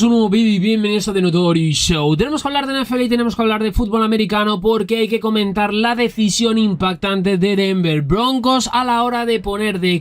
un nuevo vídeo y bienvenidos a The Notori Show. Tenemos que hablar de NFL y tenemos que hablar de fútbol americano porque hay que comentar la decisión impactante de Denver Broncos a la hora de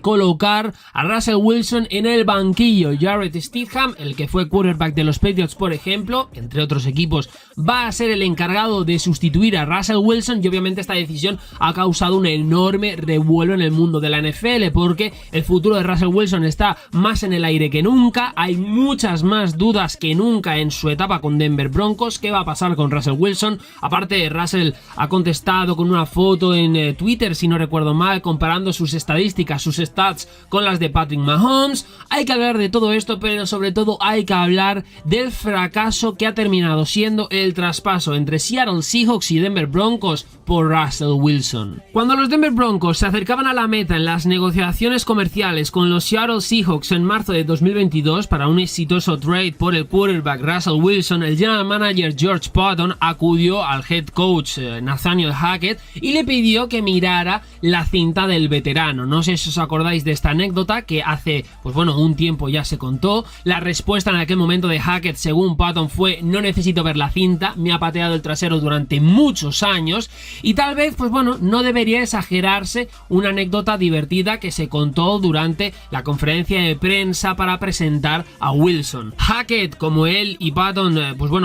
colocar a Russell Wilson en el banquillo. Jarrett Stidham, el que fue quarterback de los Patriots, por ejemplo, entre otros equipos, va a ser el encargado de sustituir a Russell Wilson, y obviamente esta decisión ha causado un enorme revuelo en el mundo de la NFL porque el futuro de Russell Wilson está más en el aire que nunca. Hay muchas más dudas que nunca en su etapa con Denver Broncos. ¿Qué va a pasar con Russell Wilson? Aparte, Russell ha contestado con una foto en Twitter, si no recuerdo mal, comparando sus estadísticas, sus stats con las de Patrick Mahomes. Hay que hablar de todo esto, pero sobre todo hay que hablar del fracaso que ha terminado siendo el traspaso entre Seattle Seahawks y Denver Broncos por Russell Wilson. Cuando los Denver Broncos se acercaban a la meta en las negociaciones comerciales con los Seattle Seahawks en marzo de 2022 para un exitoso trade por el quarterback Russell Wilson, el general manager George Paton acudió al head coach Nathaniel Hackett y le pidió que mirara la cinta del veterano. No sé si os acordáis de esta anécdota que hace, un tiempo ya se contó. La respuesta en aquel momento de Hackett, según Paton, fue: no necesito ver la cinta, me ha pateado el trasero durante muchos años. Y tal vez, no debería exagerarse una anécdota divertida que se contó durante la conferencia de prensa para presentar a Wilson. Hackett, como él y Paton,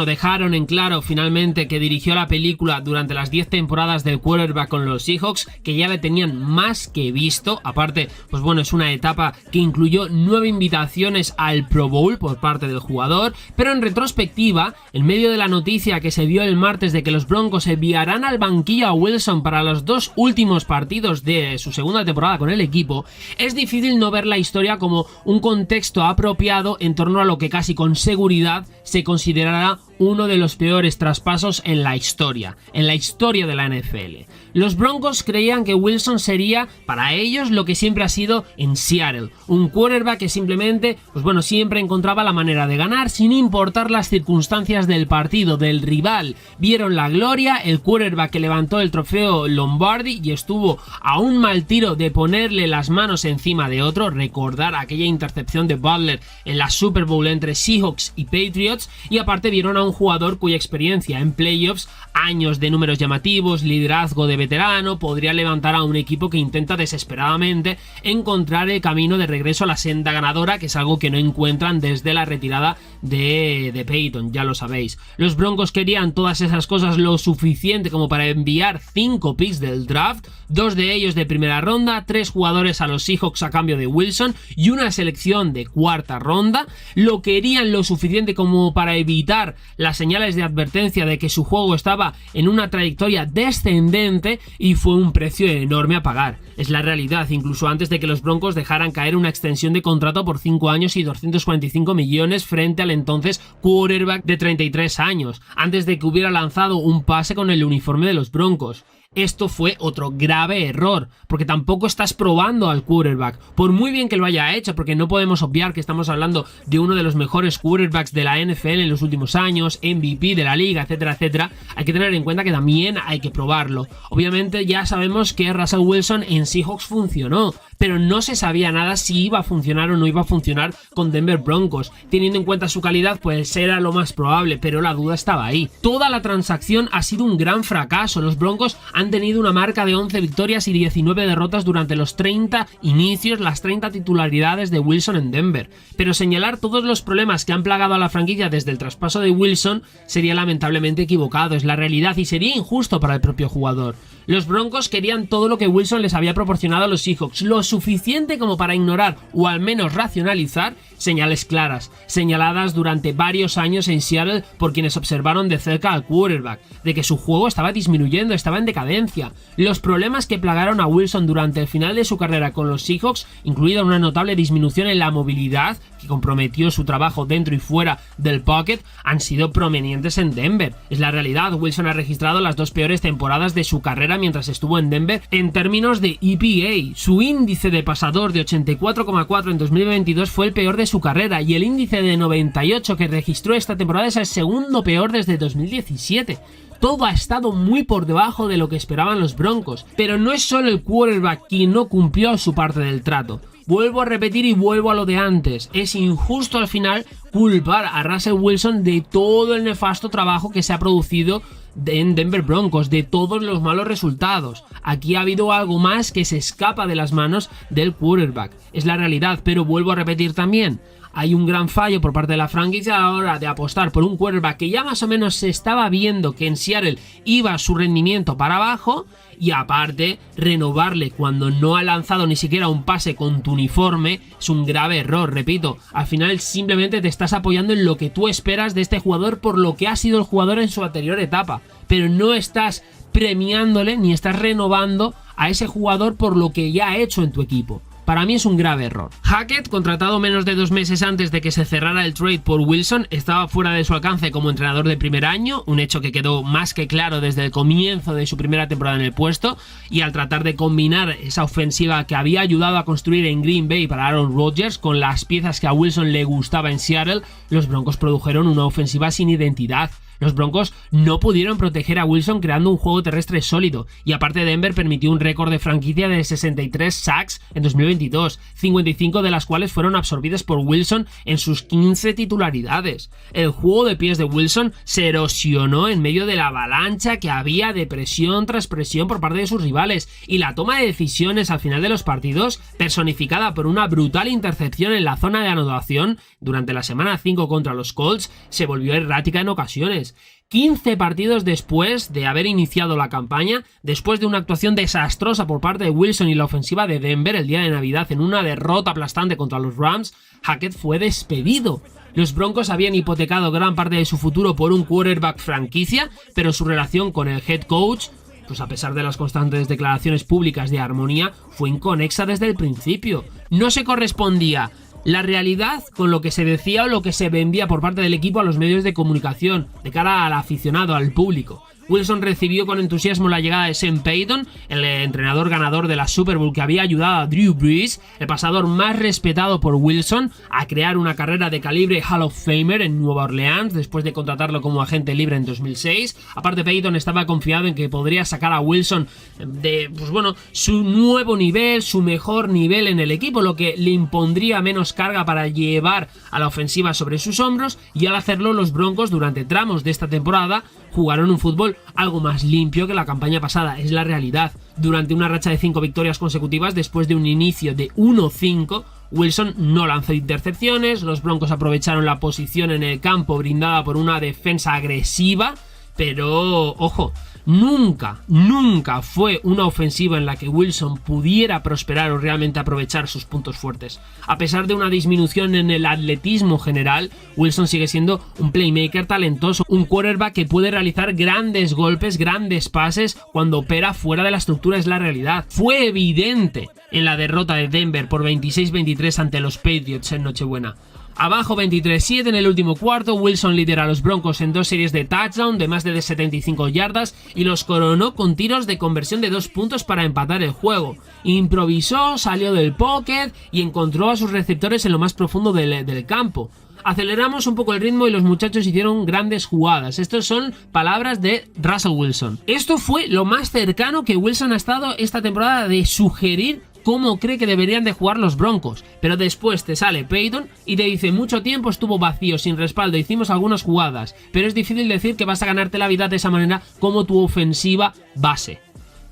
dejaron en claro finalmente que dirigió la película durante las 10 temporadas del quarterback con los Seahawks, que ya le tenían más que visto. Aparte, es una etapa que incluyó 9 invitaciones al Pro Bowl por parte del jugador, pero en retrospectiva, en medio de la noticia que se dio el martes de que los Broncos enviarán al banquillo a Wilson para los 2 últimos partidos de su segunda temporada con el equipo, es difícil no ver la historia como un contexto apropiado en torno a lo que casi con seguridad se considerará uno de los peores traspasos en la historia de la NFL. Los Broncos creían que Wilson sería para ellos lo que siempre ha sido en Seattle, un quarterback que simplemente, siempre encontraba la manera de ganar sin importar las circunstancias del partido, del rival. Vieron la gloria, el quarterback que levantó el trofeo Lombardi y estuvo a un mal tiro de ponerle las manos encima de otro. Recordar aquella intercepción de Butler en la Super Bowl entre Seahawks y Patriots, y aparte vieron a un jugador cuya experiencia en playoffs, años de números llamativos, liderazgo de veterano, podría levantar a un equipo que intenta desesperadamente encontrar el camino de regreso a la senda ganadora, que es algo que no encuentran desde la retirada de Peyton, ya lo sabéis. Los Broncos querían todas esas cosas lo suficiente como para enviar 5 picks del draft, 2 de ellos de primera ronda, 3 jugadores a los Seahawks a cambio de Wilson y una selección de cuarta ronda. Lo querían lo suficiente como para evitar las señales de advertencia de que su juego estaba en una trayectoria descendente, y fue un precio enorme a pagar. Es la realidad, incluso antes de que los Broncos dejaran caer una extensión de contrato por 5 años y 245 millones frente al entonces quarterback de 33 años, antes de que hubiera lanzado un pase con el uniforme de los Broncos. Esto fue otro grave error, porque tampoco estás probando al quarterback, por muy bien que lo haya hecho, porque no podemos obviar que estamos hablando de uno de los mejores quarterbacks de la NFL en los últimos años, MVP de la liga, etcétera, etcétera. Hay que tener en cuenta que también hay que probarlo. Obviamente ya sabemos que Russell Wilson en Seahawks funcionó, pero no se sabía nada si iba a funcionar o no iba a funcionar con Denver Broncos. Teniendo en cuenta su calidad, pues era lo más probable, pero la duda estaba ahí. Toda la transacción ha sido un gran fracaso. Los Broncos han tenido una marca de 11 victorias y 19 derrotas durante los 30 inicios, las 30 titularidades de Wilson en Denver. Pero señalar todos los problemas que han plagado a la franquicia desde el traspaso de Wilson sería lamentablemente equivocado, es la realidad, y sería injusto para el propio jugador. Los Broncos querían todo lo que Wilson les había proporcionado a los Seahawks, lo suficiente como para ignorar o al menos racionalizar señales claras, señaladas durante varios años en Seattle por quienes observaron de cerca al quarterback, de que su juego estaba disminuyendo, estaba en decadencia. Los problemas que plagaron a Wilson durante el final de su carrera con los Seahawks, incluida una notable disminución en la movilidad que comprometió su trabajo dentro y fuera del pocket, han sido prominentes en Denver. Es la realidad, Wilson ha registrado las 2 peores temporadas de su carrera mientras estuvo en Denver en términos de EPA. Su índice de pasador de 84,4 en 2022 fue el peor de su carrera, y el índice de 98 que registró esta temporada es el segundo peor desde 2017. Todo ha estado muy por debajo de lo que esperaban los Broncos, pero no es solo el quarterback quien no cumplió su parte del trato. Vuelvo a repetir y vuelvo a lo de antes. Es injusto al final culpar a Russell Wilson de todo el nefasto trabajo que se ha producido en Denver Broncos, de todos los malos resultados. Aquí ha habido algo más que se escapa de las manos del quarterback. Es la realidad, pero vuelvo a repetir también. Hay un gran fallo por parte de la franquicia a la hora de apostar por un quarterback que ya más o menos se estaba viendo que en Seattle iba su rendimiento para abajo, y aparte renovarle cuando no ha lanzado ni siquiera un pase con tu uniforme es un grave error. Repito, al final simplemente te estás apoyando en lo que tú esperas de este jugador por lo que ha sido el jugador en su anterior etapa, pero no estás premiándole ni estás renovando a ese jugador por lo que ya ha hecho en tu equipo. Para mí es un grave error. Hackett, contratado menos de 2 meses antes de que se cerrara el trade por Wilson, estaba fuera de su alcance como entrenador de primer año, un hecho que quedó más que claro desde el comienzo de su primera temporada en el puesto, y al tratar de combinar esa ofensiva que había ayudado a construir en Green Bay para Aaron Rodgers con las piezas que a Wilson le gustaba en Seattle, los Broncos produjeron una ofensiva sin identidad. Los Broncos no pudieron proteger a Wilson creando un juego terrestre sólido, y aparte Denver permitió un récord de franquicia de 63 sacks en 2022, 55 de las cuales fueron absorbidas por Wilson en sus 15 titularidades. El juego de pies de Wilson se erosionó en medio de la avalancha que había de presión tras presión por parte de sus rivales, y la toma de decisiones al final de los partidos, personificada por una brutal intercepción en la zona de anotación durante la semana 5 contra los Colts, se volvió errática en ocasiones. 15 partidos después de haber iniciado la campaña, después de una actuación desastrosa por parte de Wilson y la ofensiva de Denver el día de Navidad en una derrota aplastante contra los Rams, Hackett fue despedido. Los Broncos habían hipotecado gran parte de su futuro por un quarterback franquicia, pero su relación con el head coach, pues a pesar de las constantes declaraciones públicas de armonía, fue inconexa desde el principio. No se correspondía la realidad con lo que se decía o lo que se vendía por parte del equipo a los medios de comunicación, de cara al aficionado, al público. Wilson recibió con entusiasmo la llegada de Sean Payton, el entrenador ganador de la Super Bowl que había ayudado a Drew Brees, el pasador más respetado por Wilson, a crear una carrera de calibre Hall of Famer en Nueva Orleans después de contratarlo como agente libre en 2006. Aparte, Payton estaba confiado en que podría sacar a Wilson de, su nuevo nivel, su mejor nivel en el equipo, lo que le impondría menos carga para llevar a la ofensiva sobre sus hombros, y al hacerlo los Broncos durante tramos de esta temporada jugaron un fútbol algo más limpio que la campaña pasada, es la realidad. Durante una racha de 5 victorias consecutivas después de un inicio de 1-5, Wilson no lanzó intercepciones, los Broncos aprovecharon la posición en el campo brindada por una defensa agresiva, pero ojo, nunca fue una ofensiva en la que Wilson pudiera prosperar o realmente aprovechar sus puntos fuertes. A pesar de una disminución en el atletismo general, Wilson sigue siendo un playmaker talentoso, un quarterback que puede realizar grandes golpes, grandes pases cuando opera fuera de la estructura, es la realidad. Fue evidente en la derrota de Denver por 26-23 ante los Patriots en Nochebuena. Abajo 23-7 en el último cuarto, Wilson lidera a los Broncos en 2 series de touchdown de más de 75 yardas y los coronó con tiros de conversión de 2 puntos para empatar el juego. Improvisó, salió del pocket y encontró a sus receptores en lo más profundo del campo. Aceleramos un poco el ritmo y los muchachos hicieron grandes jugadas. Estas son palabras de Russell Wilson. Esto fue lo más cercano que Wilson ha estado esta temporada de sugerir cómo cree que deberían de jugar los Broncos, pero después te sale Payton y te dice: mucho tiempo estuvo vacío, sin respaldo, hicimos algunas jugadas, pero es difícil decir que vas a ganarte la vida de esa manera como tu ofensiva base.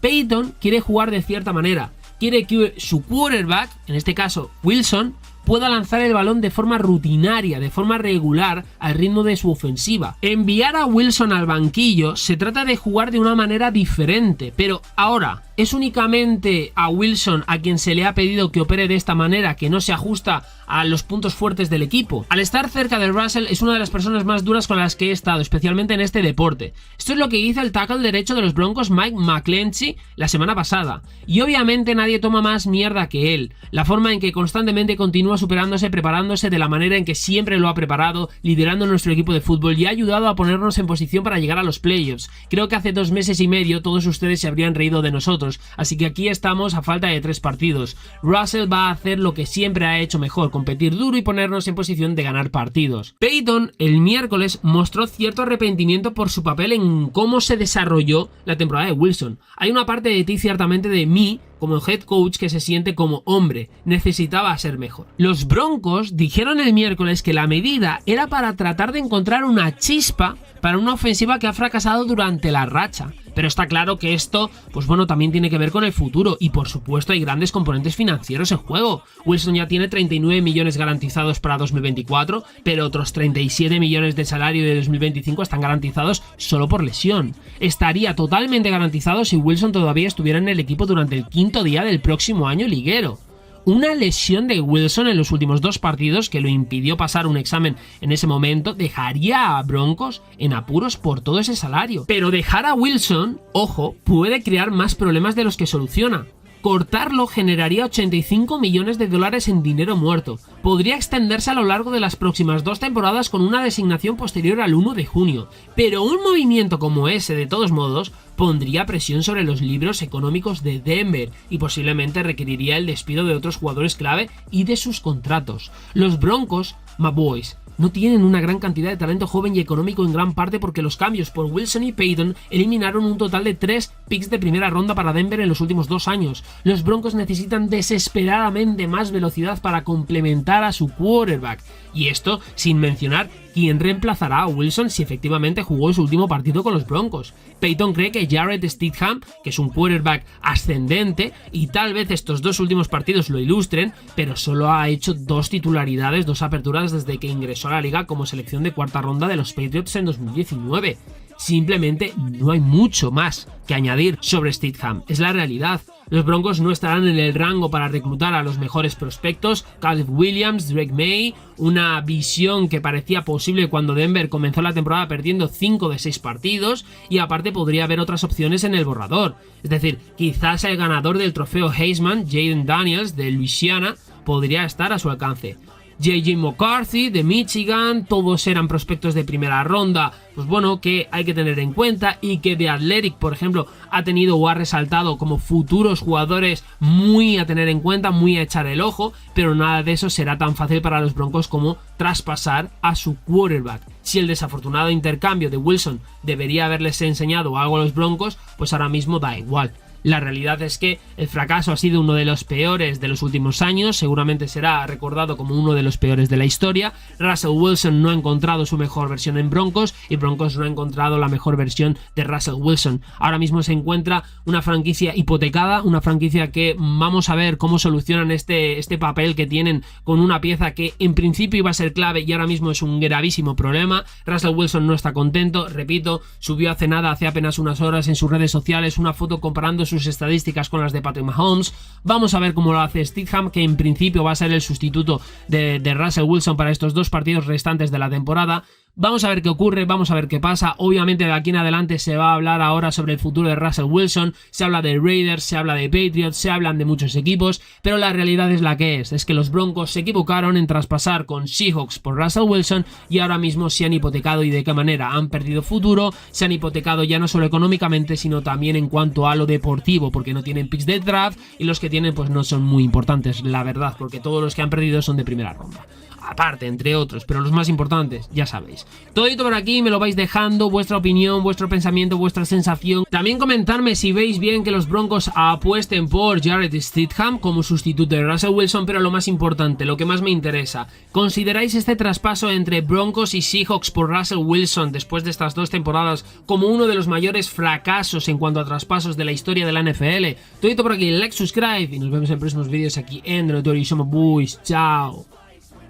Payton quiere jugar de cierta manera, quiere que su quarterback, en este caso Wilson, pueda lanzar el balón de forma rutinaria, de forma regular, al ritmo de su ofensiva. Enviar a Wilson al banquillo se trata de jugar de una manera diferente, pero ahora, ¿es únicamente a Wilson a quien se le ha pedido que opere de esta manera, que no se ajusta a los puntos fuertes del equipo? Al estar cerca de Russell, es una de las personas más duras con las que he estado, especialmente en este deporte. Esto es lo que hizo el tackle derecho de los Broncos, Mike McGlinchey, la semana pasada. Y obviamente nadie toma más mierda que él. La forma en que constantemente continúa superándose, preparándose de la manera en que siempre lo ha preparado, liderando nuestro equipo de fútbol y ha ayudado a ponernos en posición para llegar a los playoffs. Creo que hace 2 meses y medio todos ustedes se habrían reído de nosotros, nosotros, así que aquí estamos a falta de 3 partidos. Russell va a hacer lo que siempre ha hecho mejor, competir duro y ponernos en posición de ganar partidos. Peyton el miércoles mostró cierto arrepentimiento por su papel en cómo se desarrolló la temporada de Wilson. Hay una parte de ti, ciertamente de mí, como head coach, que se siente como hombre, necesitaba ser mejor. Los Broncos dijeron el miércoles que la medida era para tratar de encontrar una chispa para una ofensiva que ha fracasado durante la racha. Pero está claro que esto, pues bueno, también tiene que ver con el futuro y por supuesto hay grandes componentes financieros en juego. Wilson ya tiene 39 millones garantizados para 2024, pero otros 37 millones de salario de 2025 están garantizados solo por lesión. Estaría totalmente garantizado si Wilson todavía estuviera en el equipo durante el 5º día del próximo año liguero. Una lesión de Wilson en los últimos 2 partidos que lo impidió pasar un examen en ese momento dejaría a Broncos en apuros por todo ese salario. Pero dejar a Wilson, ojo, puede crear más problemas de los que soluciona. Cortarlo generaría 85 millones de dólares en dinero muerto. Podría extenderse a lo largo de las próximas 2 temporadas con una designación posterior al 1 de junio. Pero un movimiento como ese, de todos modos, pondría presión sobre los libros económicos de Denver y posiblemente requeriría el despido de otros jugadores clave y de sus contratos. Los Broncos, my boys, no tienen una gran cantidad de talento joven y económico en gran parte porque los cambios por Wilson y Peyton eliminaron un total de 3 picks de primera ronda para Denver en los últimos 2 años. Los Broncos necesitan desesperadamente más velocidad para complementar a su quarterback. Y esto sin mencionar quién reemplazará a Wilson si efectivamente jugó su último partido con los Broncos. Peyton cree que Jarrett Stidham, que es un quarterback ascendente, y tal vez estos 2 últimos partidos lo ilustren, pero solo ha hecho 2 titularidades, 2 aperturas desde que ingresó a la liga como selección de 4ª ronda de los Patriots en 2019. Simplemente no hay mucho más que añadir sobre Stidham, es la realidad. Los Broncos no estarán en el rango para reclutar a los mejores prospectos. Caleb Williams, Drake May, una visión que parecía posible cuando Denver comenzó la temporada perdiendo 5 de 6 partidos, y aparte podría haber otras opciones en el borrador. Es decir, quizás el ganador del trofeo Heisman, Jaden Daniels de Luisiana, podría estar a su alcance. J.J. McCarthy de Michigan, todos eran prospectos de primera ronda, pues bueno, que hay que tener en cuenta, y que The Athletic, por ejemplo, ha tenido o ha resaltado como futuros jugadores muy a tener en cuenta, muy a echar el ojo, pero nada de eso será tan fácil para los Broncos como traspasar a su quarterback. Si el desafortunado intercambio de Wilson debería haberles enseñado algo a los Broncos, pues ahora mismo da igual. La realidad es que el fracaso ha sido uno de los peores de los últimos años, seguramente será recordado como uno de los peores de la historia. Russell Wilson no ha encontrado su mejor versión en Broncos y Broncos no ha encontrado la mejor versión de Russell Wilson. Ahora mismo se encuentra una franquicia hipotecada, una franquicia que vamos a ver cómo solucionan este papel que tienen con una pieza que en principio iba a ser clave y ahora mismo es un gravísimo problema. Russell Wilson no está contento, repito, subió hace apenas unas horas en sus redes sociales una foto comparando sus estadísticas con las de Patrick Mahomes. Vamos a ver cómo lo hace Stidham, que en principio va a ser el sustituto de Russell Wilson para estos 2 partidos restantes de la temporada. Vamos a ver qué ocurre, vamos a ver qué pasa. Obviamente de aquí en adelante se va a hablar ahora sobre el futuro de Russell Wilson. Se habla de Raiders, se habla de Patriots, se hablan de muchos equipos, pero la realidad es la que es que los Broncos se equivocaron en traspasar con Seahawks por Russell Wilson y ahora mismo se han hipotecado. ¿Y de qué manera? Han perdido futuro, se han hipotecado ya no solo económicamente, sino también en cuanto a lo deportivo, porque no tienen picks de draft y los que tienen pues no son muy importantes, la verdad, porque todos los que han perdido son de primera ronda. Aparte, entre otros, pero los más importantes, ya sabéis. Todito por aquí, me lo vais dejando, vuestra opinión, vuestro pensamiento, vuestra sensación. También comentarme si veis bien que los Broncos apuesten por Jarrett Stidham como sustituto de Russell Wilson, pero lo más importante, lo que más me interesa, ¿consideráis este traspaso entre Broncos y Seahawks por Russell Wilson después de estas 2 temporadas como uno de los mayores fracasos en cuanto a traspasos de la historia de la NFL? Todito por aquí, like, subscribe y nos vemos en próximos vídeos aquí en The Notorious Boys. Chao.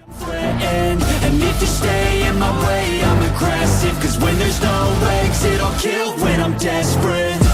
And if you stay in my way, I'm aggressive. Cause when there's no exit, I'll kill when I'm desperate.